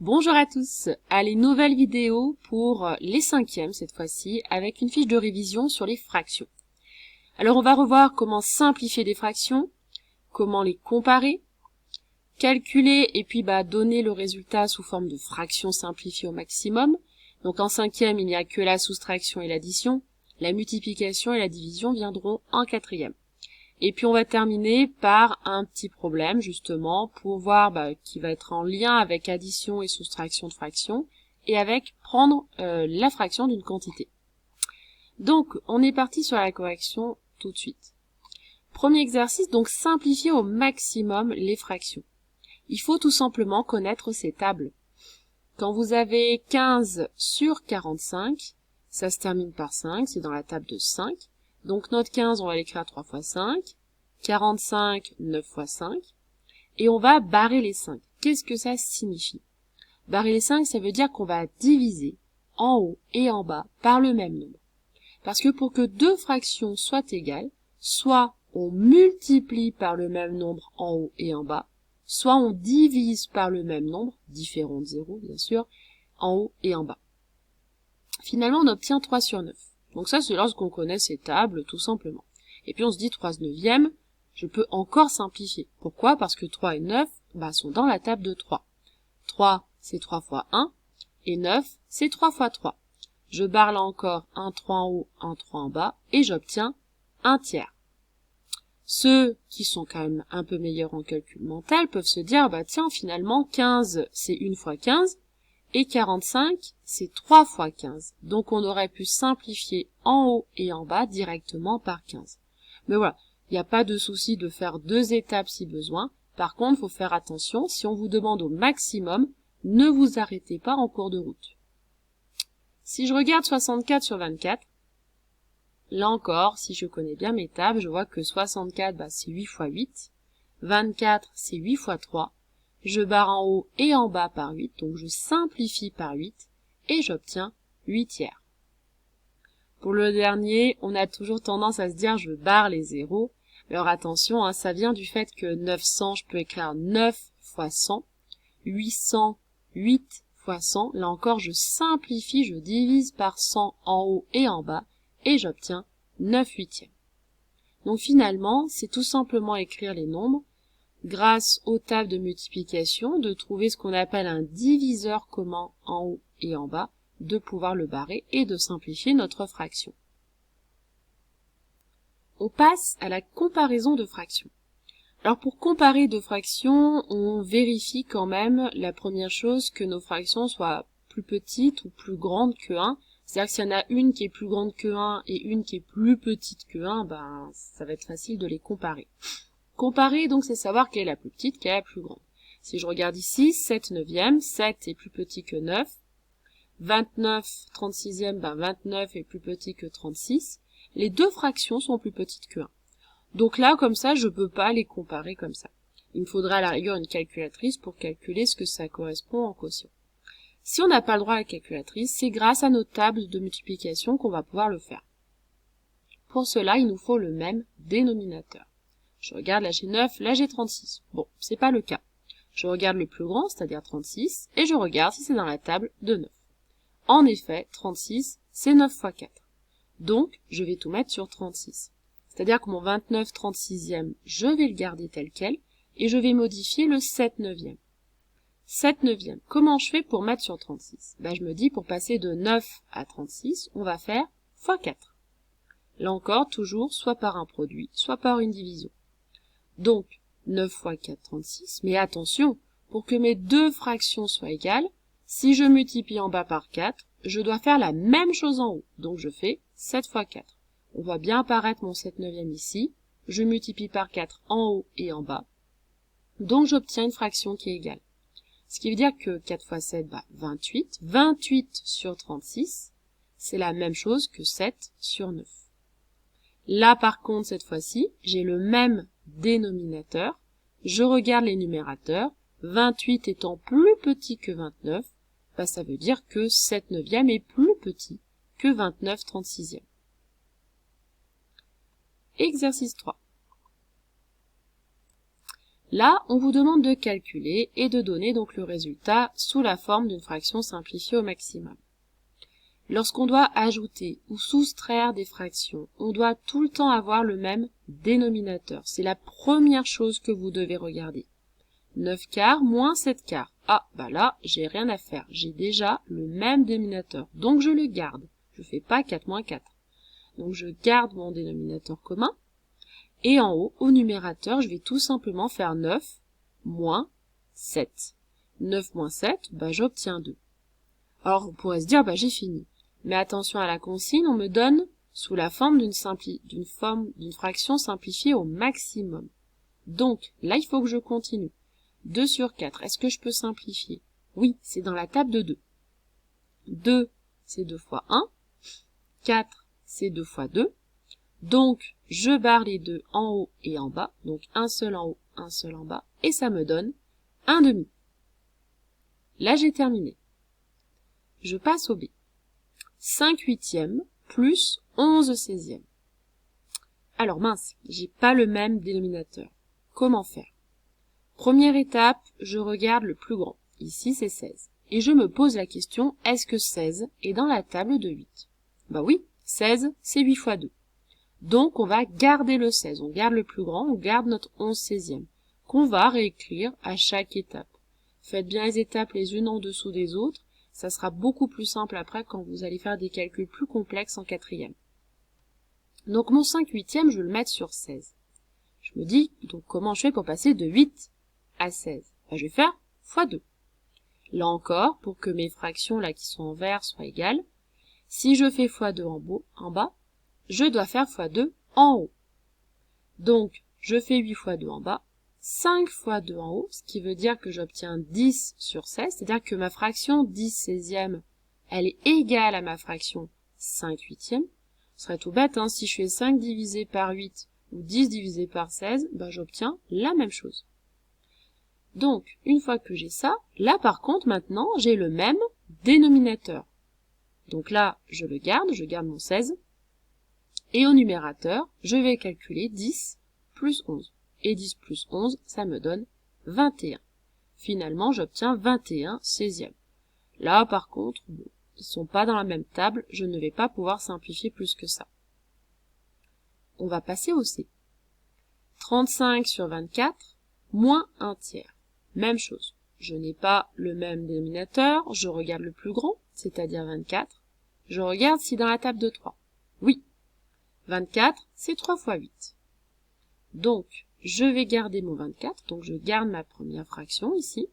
Bonjour à tous, allez, nouvelle vidéo pour les cinquièmes cette fois-ci, avec une fiche de révision sur les fractions. Alors on va revoir comment simplifier des fractions, comment les comparer, calculer et puis donner le résultat sous forme de fractions simplifiées au maximum. Donc en cinquième, il n'y a que la soustraction et l'addition, la multiplication et la division viendront en quatrième. Et puis on va terminer par un petit problème justement pour voir qui va être en lien avec addition et soustraction de fractions et avec prendre la fraction d'une quantité. Donc on est parti sur la correction tout de suite. Premier exercice, donc simplifier au maximum les fractions. Il faut tout simplement connaître ces tables. Quand vous avez 15 sur 45, ça se termine par 5, c'est dans la table de 5. Donc notre 15, on va l'écrire 3 fois 5, 45, 9 fois 5, et on va barrer les 5. Qu'est-ce que ça signifie? Barrer les 5, ça veut dire qu'on va diviser en haut et en bas par le même nombre. Parce que pour que deux fractions soient égales, soit on multiplie par le même nombre en haut et en bas, soit on divise par le même nombre, différents de 0 bien sûr, en haut et en bas. Finalement, on obtient 3 sur 9. Donc ça, c'est lorsqu'on connaît ces tables, tout simplement. Et puis on se dit 3 neuvièmes, je peux encore simplifier. Pourquoi? Parce que 3 et 9 sont dans la table de 3. 3, c'est 3 fois 1, et 9, c'est 3 fois 3. Je barre là encore un 3 en haut, un 3 en bas, et j'obtiens un tiers. Ceux qui sont quand même un peu meilleurs en calcul mental peuvent se dire, tiens, finalement, 15, c'est 1 fois 15, et 45, c'est 3 fois 15. Donc on aurait pu simplifier en haut et en bas directement par 15. Mais voilà, il n'y a pas de souci de faire deux étapes si besoin. Par contre, il faut faire attention, si on vous demande au maximum, ne vous arrêtez pas en cours de route. Si je regarde 64 sur 24, là encore, si je connais bien mes tables, je vois que 64, c'est 8 fois 8. 24, c'est 8 fois 3. Je barre en haut et en bas par 8, donc je simplifie par 8, et j'obtiens 8 tiers. Pour le dernier, on a toujours tendance à se dire je barre les zéros. Alors attention, ça vient du fait que 900, je peux écrire 9 fois 100. 800, 8 fois 100. Là encore, je simplifie, je divise par 100 en haut et en bas, et j'obtiens 9 huitièmes. Donc finalement, c'est tout simplement écrire les nombres, grâce aux tables de multiplication, de trouver ce qu'on appelle un diviseur commun en haut et en bas, de pouvoir le barrer et de simplifier notre fraction. On passe à la comparaison de fractions. Alors pour comparer deux fractions, on vérifie quand même la première chose que nos fractions soient plus petites ou plus grandes que 1. C'est-à-dire que s'il y en a une qui est plus grande que 1 et une qui est plus petite que 1, ça va être facile de les comparer. Comparer, donc, c'est savoir quelle est la plus petite, quelle est la plus grande. Si je regarde ici, 7 neuvièmes, 7 est plus petit que 9. 29 36e, 29 est plus petit que 36. Les deux fractions sont plus petites que 1. Donc là, comme ça, je peux pas les comparer comme ça. Il me faudra à la rigueur une calculatrice pour calculer ce que ça correspond en quotient. Si on n'a pas le droit à la calculatrice, c'est grâce à nos tables de multiplication qu'on va pouvoir le faire. Pour cela, il nous faut le même dénominateur. Je regarde, là j'ai 9, là j'ai 36. Bon, c'est pas le cas. Je regarde le plus grand, c'est-à-dire 36, et je regarde si c'est dans la table de 9. En effet, 36, c'est 9 fois 4. Donc, je vais tout mettre sur 36. C'est-à-dire que mon 29 36e, je vais le garder tel quel, et je vais modifier le 7 neuvième. 7 neuvième, comment je fais pour mettre sur 36? Je me dis, pour passer de 9 à 36, on va faire fois 4. Là encore, toujours, soit par un produit, soit par une division. Donc, 9 fois 4, 36, mais attention, pour que mes deux fractions soient égales, si je multiplie en bas par 4, je dois faire la même chose en haut, donc je fais 7 fois 4. On voit bien apparaître mon 7 neuvième ici, je multiplie par 4 en haut et en bas, donc j'obtiens une fraction qui est égale. Ce qui veut dire que 4 fois 7, 28, 28 sur 36, c'est la même chose que 7 sur 9. Là, par contre, cette fois-ci, j'ai le même dénominateur. Je regarde les numérateurs. 28 étant plus petit que 29, ça veut dire que 7 neuvième est plus petit que 29 36e. Exercice 3. Là, on vous demande de calculer et de donner donc le résultat sous la forme d'une fraction simplifiée au maximum. Lorsqu'on doit ajouter ou soustraire des fractions, on doit tout le temps avoir le même dénominateur. C'est la première chose que vous devez regarder. 9 quarts moins 7 quarts. Ah, bah là, j'ai rien à faire. J'ai déjà le même dénominateur. Donc je le garde. Je fais pas 4 moins 4. Donc je garde mon dénominateur commun. Et en haut, au numérateur, je vais tout simplement faire 9 moins 7. 9 moins 7, bah j'obtiens 2. Alors on pourrait se dire, bah j'ai fini. Mais attention à la consigne, on me donne sous la forme d'une fraction simplifiée au maximum. Donc, là, il faut que je continue. 2 sur 4, est-ce que je peux simplifier? Oui, c'est dans la table de 2. 2, c'est 2 fois 1. 4, c'est 2 fois 2. Donc, je barre les deux en haut et en bas. Donc, un seul en haut, un seul en bas. Et ça me donne 1 demi. Là, j'ai terminé. Je passe au B. 5 huitièmes plus 11 seizièmes. Alors mince, j'ai pas le même dénominateur. Comment faire? Première étape, je regarde le plus grand. Ici, c'est 16. Et je me pose la question, est-ce que 16 est dans la table de 8? Bah oui, 16, c'est 8 fois 2. Donc, on va garder le 16. On garde le plus grand, on garde notre 11 seizième, qu'on va réécrire à chaque étape. Faites bien les étapes les unes en dessous des autres. Ça sera beaucoup plus simple après quand vous allez faire des calculs plus complexes en quatrième. Donc mon 5 huitièmes, je vais le mettre sur 16. Je me dis, donc comment je fais pour passer de 8 à 16? Ben, je vais faire fois 2. Là encore, pour que mes fractions là qui sont en vert soient égales, si je fais fois 2 en bas, je dois faire fois 2 en haut. Donc, je fais 8 fois 2 en bas, 5 fois 2 en haut, ce qui veut dire que j'obtiens 10 sur 16, c'est-à-dire que ma fraction 10 seizième, elle est égale à ma fraction 5 huitièmes. Ce serait tout bête, hein, si je fais 5 divisé par 8 ou 10 divisé par 16, ben j'obtiens la même chose. Donc, une fois que j'ai ça, là par contre, maintenant, j'ai le même dénominateur. Donc là, je le garde, je garde mon 16. Et au numérateur, je vais calculer 10 plus 11. Et 10 plus 11, ça me donne 21. Finalement, j'obtiens 21 seizièmes. Là, par contre, bon, ils sont pas dans la même table, je ne vais pas pouvoir simplifier plus que ça. On va passer au C. 35 sur 24, moins 1 tiers. Même chose. Je n'ai pas le même dénominateur, je regarde le plus grand, c'est-à-dire 24. Je regarde si dans la table de 3. Oui. 24, c'est 3 fois 8. Donc, je vais garder mon 24, donc je garde ma première fraction ici,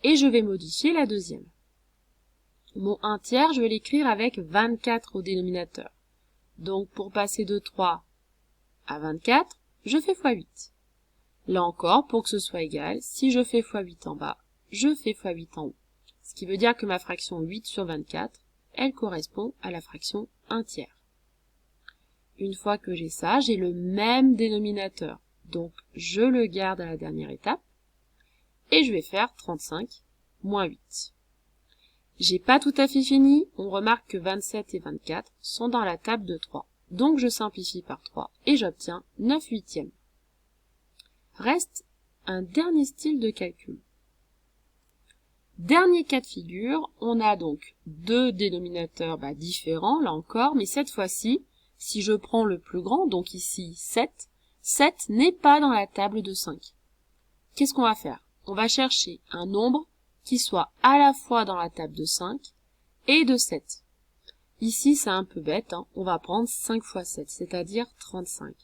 et je vais modifier la deuxième. Mon 1 tiers, je vais l'écrire avec 24 au dénominateur. Donc, pour passer de 3 à 24, je fais fois 8. Là encore, pour que ce soit égal, si je fais fois 8 en bas, je fais fois 8 en haut. Ce qui veut dire que ma fraction 8 sur 24, elle correspond à la fraction 1 tiers. Une fois que j'ai ça, j'ai le même dénominateur. Donc, je le garde à la dernière étape. Et je vais faire 35 moins 8. J'ai pas tout à fait fini. On remarque que 27 et 24 sont dans la table de 3. Donc, je simplifie par 3 et j'obtiens 9 huitièmes. Reste un dernier style de calcul. Dernier cas de figure, on a donc deux dénominateurs différents, là encore, mais cette fois-ci, si je prends le plus grand, donc ici 7, 7 n'est pas dans la table de 5. Qu'est-ce qu'on va faire? On va chercher un nombre qui soit à la fois dans la table de 5 et de 7. Ici, c'est un peu bête, hein. On va prendre 5 fois 7, c'est-à-dire 35.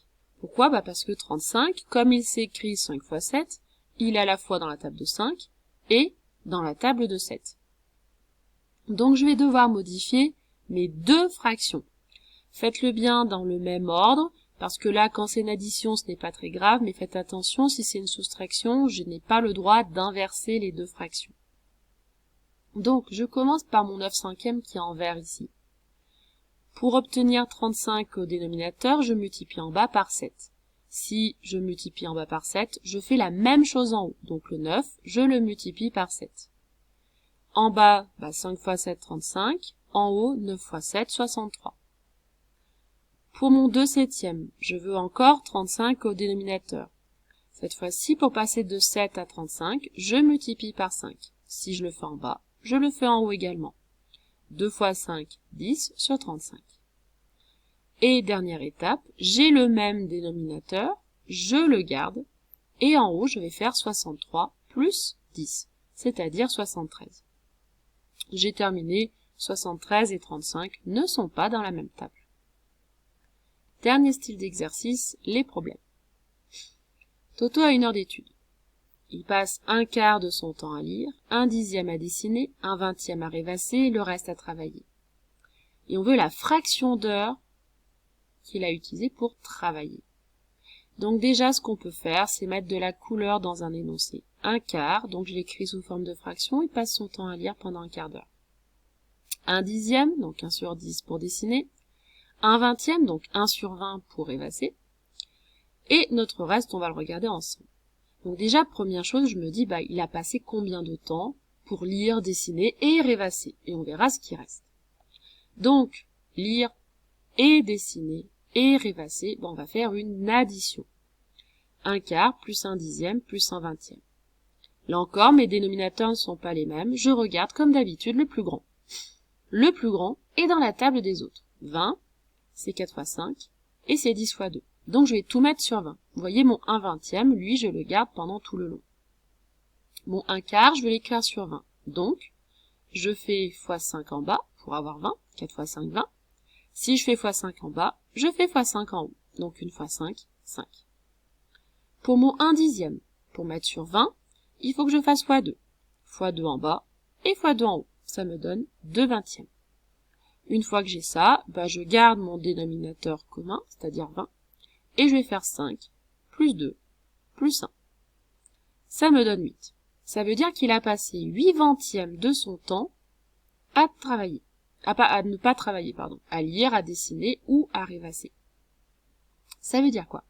Pourquoi? Parce que 35, comme il s'écrit 5 fois 7, il est à la fois dans la table de 5 et dans la table de 7. Donc, je vais devoir modifier mes deux fractions. Faites-le bien dans le même ordre, parce que là, quand c'est une addition, ce n'est pas très grave, mais faites attention, si c'est une soustraction, je n'ai pas le droit d'inverser les deux fractions. Donc, je commence par mon 9 cinquièmes qui est en vert ici. Pour obtenir 35 au dénominateur, je multiplie en bas par 7. Si je multiplie en bas par 7, je fais la même chose en haut. Donc le 9, je le multiplie par 7. En bas, 5 fois 7, 35. En haut, 9 fois 7, 63. Pour mon 2 septièmes, je veux encore 35 au dénominateur. Cette fois-ci, pour passer de 7 à 35, je multiplie par 5. Si je le fais en bas, je le fais en haut également. 2 fois 5, 10 sur 35. Et dernière étape, j'ai le même dénominateur, je le garde, et en haut, je vais faire 63 plus 10, c'est-à-dire 73. J'ai terminé, 73 et 35 ne sont pas dans la même table. Dernier style d'exercice, les problèmes. Toto a 1 heure d'études. Il passe 1/4 de son temps à lire, 1/10 à dessiner, 1/20 à rêvasser et le reste à travailler. Et on veut la fraction d'heure qu'il a utilisée pour travailler. Donc déjà, ce qu'on peut faire, c'est mettre de la couleur dans un énoncé. 1/4, donc je l'écris sous forme de fraction, il passe son temps à lire pendant 1/4 d'heure. 1/10, donc 1 sur 10 pour dessiner. 1/20, donc 1 sur 20 pour rêvasser. Et notre reste, on va le regarder ensemble. Donc déjà, première chose, je me dis, il a passé combien de temps pour lire, dessiner et rêvasser. Et on verra ce qui reste. Donc, lire et dessiner et rêvasser, on va faire une addition. 1/4 plus 1/10 plus 1/20. Là encore, mes dénominateurs ne sont pas les mêmes. Je regarde, comme d'habitude, le plus grand. Le plus grand est dans la table des autres. 20, c'est 4 fois 5, et c'est 10 fois 2. Donc je vais tout mettre sur 20. Vous voyez, mon 1/20, lui, je le garde pendant tout le long. Mon 1/4, je vais l'écrire sur 20. Donc, je fais fois 5 en bas pour avoir 20. 4 fois 5, 20. Si je fais fois 5 en bas, je fais fois 5 en haut. Donc 1 fois 5, 5. Pour mon 1/10, pour mettre sur 20, il faut que je fasse fois 2. Fois 2 en bas et fois 2 en haut. Ça me donne 2/20. Une fois que j'ai ça, je garde mon dénominateur commun, c'est-à-dire 20, et je vais faire 5, plus 2, plus 1. Ça me donne 8. Ça veut dire qu'il a passé 8/20 de son temps à travailler. À ne pas travailler, pardon. À lire, à dessiner ou à rêvasser. Ça veut dire quoi?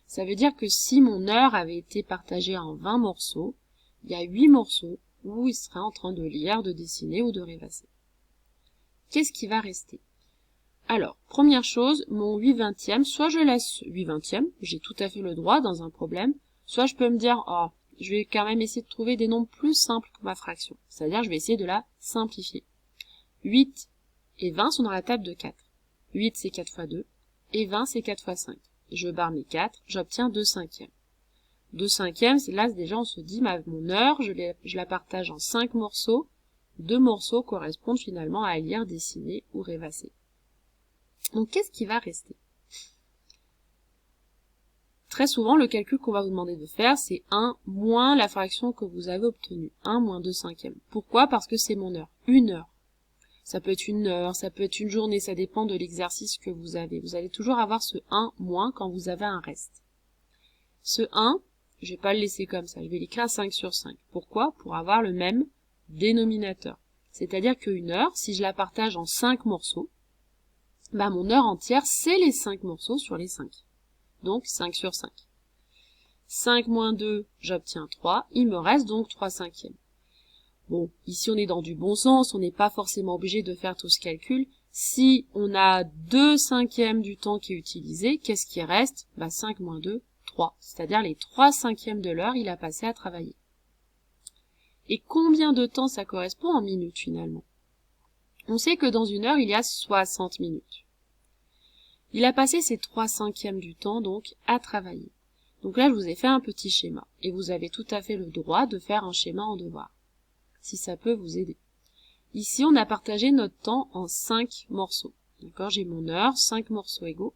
Ça veut dire que si mon heure avait été partagée en 20 morceaux, il y a 8 morceaux où il serait en train de lire, de dessiner ou de rêvasser. Qu'est-ce qui va rester? Alors, première chose, mon 8/20, soit je laisse 8/20, j'ai tout à fait le droit dans un problème, soit je peux me dire, je vais quand même essayer de trouver des nombres plus simples pour ma fraction. C'est-à-dire, je vais essayer de la simplifier. 8 et 20 sont dans la table de 4. 8, c'est 4 fois 2, et 20, c'est 4 fois 5. Je barre mes 4, j'obtiens 2/5. 2/5, c'est là, déjà, on se dit, mon heure, je la partage en 5 morceaux. 2 morceaux correspondent finalement à lire, dessiner ou rêvasser. Donc, qu'est-ce qui va rester? Très souvent, le calcul qu'on va vous demander de faire, c'est 1 moins la fraction que vous avez obtenue. 1 moins 2/5. Pourquoi? Parce que c'est mon heure. 1 heure. Ça peut être 1 heure, ça peut être une journée, ça dépend de l'exercice que vous avez. Vous allez toujours avoir ce 1 moins quand vous avez un reste. Ce 1, je vais pas le laisser comme ça, je vais l'écrire à 5 sur 5. Pourquoi? Pour avoir le même dénominateur. C'est-à-dire qu'une heure, si je la partage en 5 morceaux, mon heure entière, c'est les 5 morceaux sur les 5. Donc 5 sur 5. 5 moins 2, j'obtiens 3. Il me reste donc 3/5. Bon, ici on est dans du bon sens, on n'est pas forcément obligé de faire tout ce calcul. Si on a 2/5 du temps qui est utilisé, qu'est-ce qui reste? 5 moins 2, 3. C'est-à-dire les 3/5 de l'heure, il a passé à travailler. Et combien de temps ça correspond en minutes finalement? On sait que dans une heure, il y a 60 minutes. Il a passé ses 3/5 du temps, donc, à travailler. Donc là, je vous ai fait un petit schéma. Et vous avez tout à fait le droit de faire un schéma en devoir, si ça peut vous aider. Ici, on a partagé notre temps en 5 morceaux. D'accord? J'ai mon heure, 5 morceaux égaux.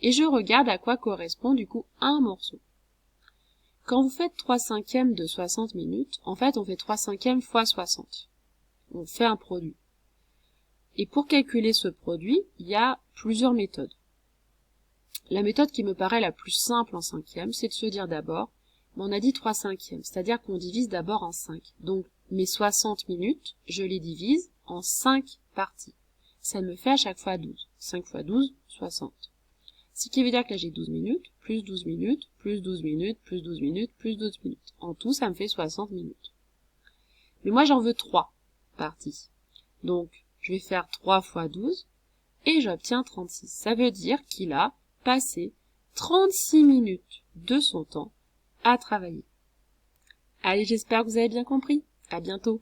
Et je regarde à quoi correspond, du coup, un morceau. Quand vous faites 3/5 de 60 minutes, en fait, on fait 3/5 fois 60. On fait un produit. Et pour calculer ce produit, il y a plusieurs méthodes. La méthode qui me paraît la plus simple en 5e, c'est de se dire d'abord, on a dit 3/5, c'est-à-dire qu'on divise d'abord en 5. Donc, mes 60 minutes, je les divise en 5 parties. Ça me fait à chaque fois 12. 5 fois 12, 60. Ce qui veut dire que là, j'ai 12 minutes, plus 12 minutes, plus 12 minutes, plus 12 minutes, plus 12 minutes. En tout, ça me fait 60 minutes. Mais moi, j'en veux 3 parties. Donc, je vais faire 3 fois 12, et j'obtiens 36. Ça veut dire qu'il a passé 36 minutes de son temps à travailler. Allez, j'espère que vous avez bien compris. À bientôt.